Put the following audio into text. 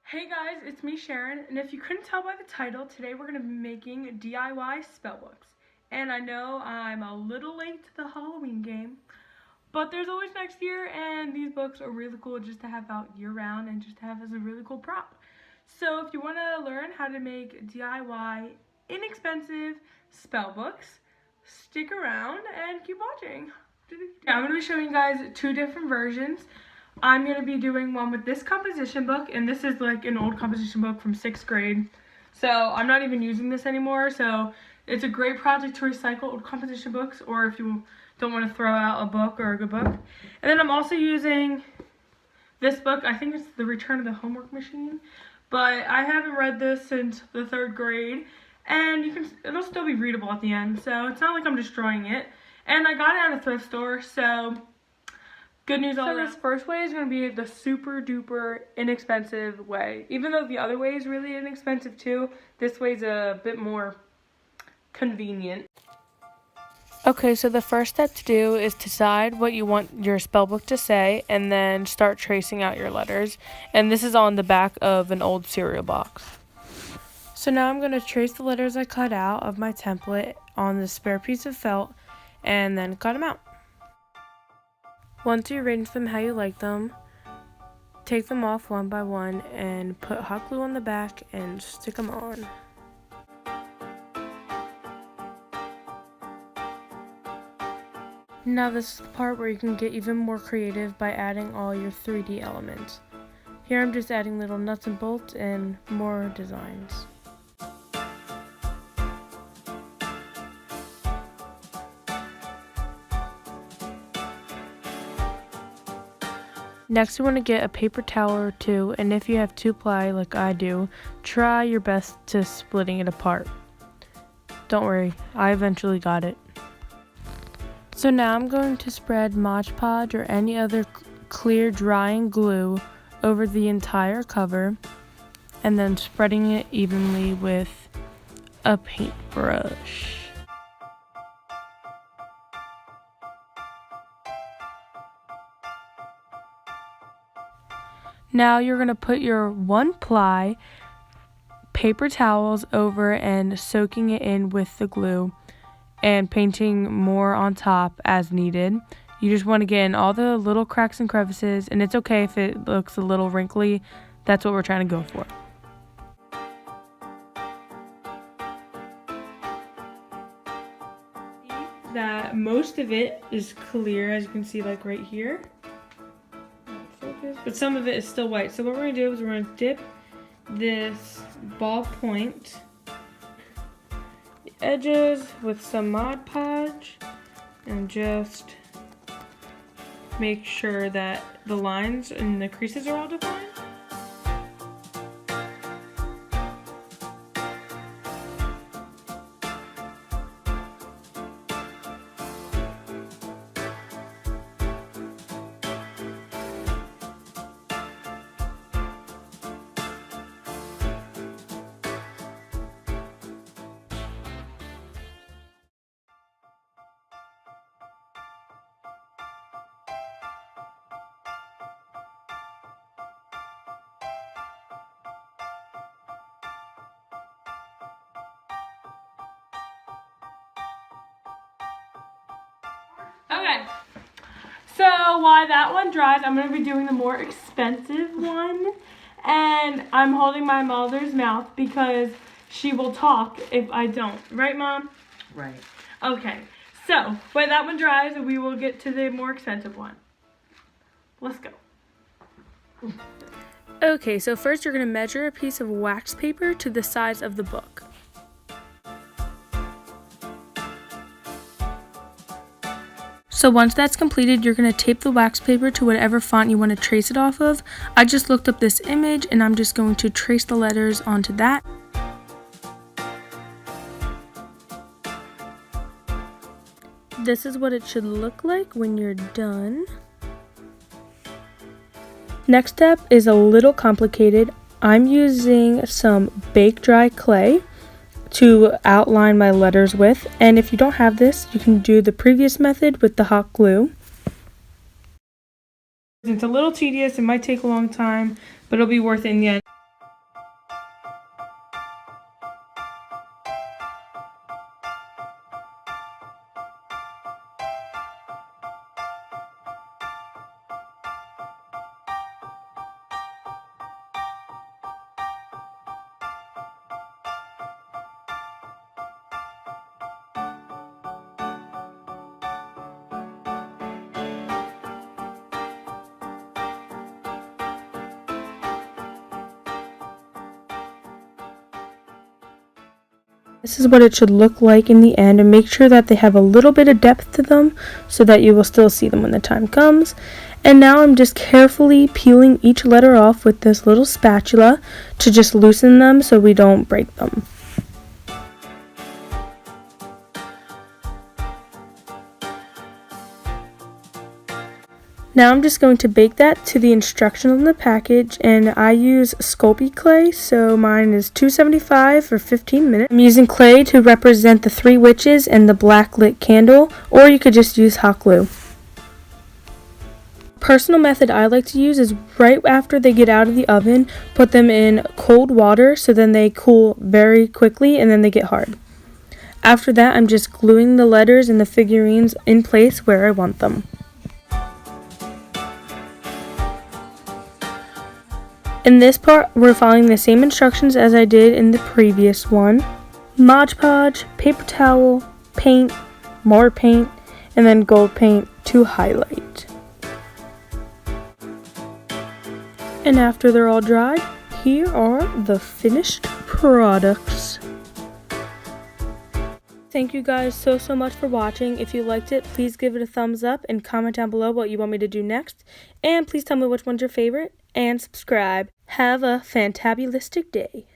Hey guys, it's me Sharon, and if you couldn't tell by the title, today we're going to be making DIY spell books. And I know I'm a little late to the Halloween game, but there's always next year, and these books are really cool just to have out year round and just to have as a really cool prop. So if you want to learn how to make DIY inexpensive spell books, stick around and keep watching. I'm going to be showing you guys two different versions. I'm going to be doing one with this composition book, and this is like an old composition book from 6th grade. So I'm not even using this anymore, so it's a great project to recycle old composition books, or if you don't want to throw out a book or a good book. And then I'm also using this book. I think it's The Return of the Homework Machine, but I haven't read this since the 3rd grade, and it'll still be readable at the end, so it's not like I'm destroying it. And I got it at a thrift store, so good news all around. So this first way is going to be the super duper inexpensive way. Even though the other way is really inexpensive too, this way is a bit more convenient. Okay, so the first step to do is decide what you want your spell book to say and then start tracing out your letters. And this is on the back of an old cereal box. So now I'm going to trace the letters I cut out of my template on the spare piece of felt and then cut them out. Once you arrange them how you like them, take them off one by one and put hot glue on the back and stick them on. Now this is the part where you can get even more creative by adding all your 3D elements. Here I'm just adding little nuts and bolts and more designs. Next, you want to get a paper towel or two, and if you have 2-ply like I do, try your best to splitting it apart. Don't worry, I eventually got it. So now I'm going to spread Mod Podge or any other clear drying glue over the entire cover, and then spreading it evenly with a paintbrush. Now you're going to put your 1-ply paper towels over and soaking it in with the glue and painting more on top as needed. You just want to get in all the little cracks and crevices, and it's okay if it looks a little wrinkly. That's what we're trying to go for. That most of it is clear, as you can see, like right here. But some of it is still white. So what we're going to do is we're going to dip this ballpoint the edges with some Mod Podge and just make sure that the lines and the creases are all defined. Okay, so while that one dries, I'm going to be doing the more expensive one, and I'm holding my mother's mouth because she will talk if I don't. Right, Mom? Right. Okay, so when that one dries, we will get to the more expensive one. Let's go. Okay, so first you're going to measure a piece of wax paper to the size of the book. So once that's completed, you're going to tape the wax paper to whatever font you want to trace it off of. I just looked up this image and I'm just going to trace the letters onto that. This is what it should look like when you're done. Next step is a little complicated. I'm using some bake dry clay to outline my letters with, and if you don't have this, you can do the previous method with the hot glue. It's a little tedious, it might take a long time, but it'll be worth it in the end. This is what it should look like in the end, and make sure that they have a little bit of depth to them so that you will still see them when the time comes. And now I'm just carefully peeling each letter off with this little spatula to just loosen them so we don't break them. Now I'm just going to bake that to the instructions on the package, and I use Sculpey clay, so mine is 275 for 15 minutes. I'm using clay to represent the 3 witches and the black lit candle, or you could just use hot glue. Personal method I like to use is right after they get out of the oven, put them in cold water so then they cool very quickly and then they get hard. After that, I'm just gluing the letters and the figurines in place where I want them. In this part, we're following the same instructions as I did in the previous one. Mod Podge, paper towel, paint, more paint, and then gold paint to highlight. And after they're all dried, here are the finished products. Thank you guys so much for watching. If you liked it, please give it a thumbs up and comment down below what you want me to do next. And please tell me which one's your favorite and subscribe. Have a fantabulistic day.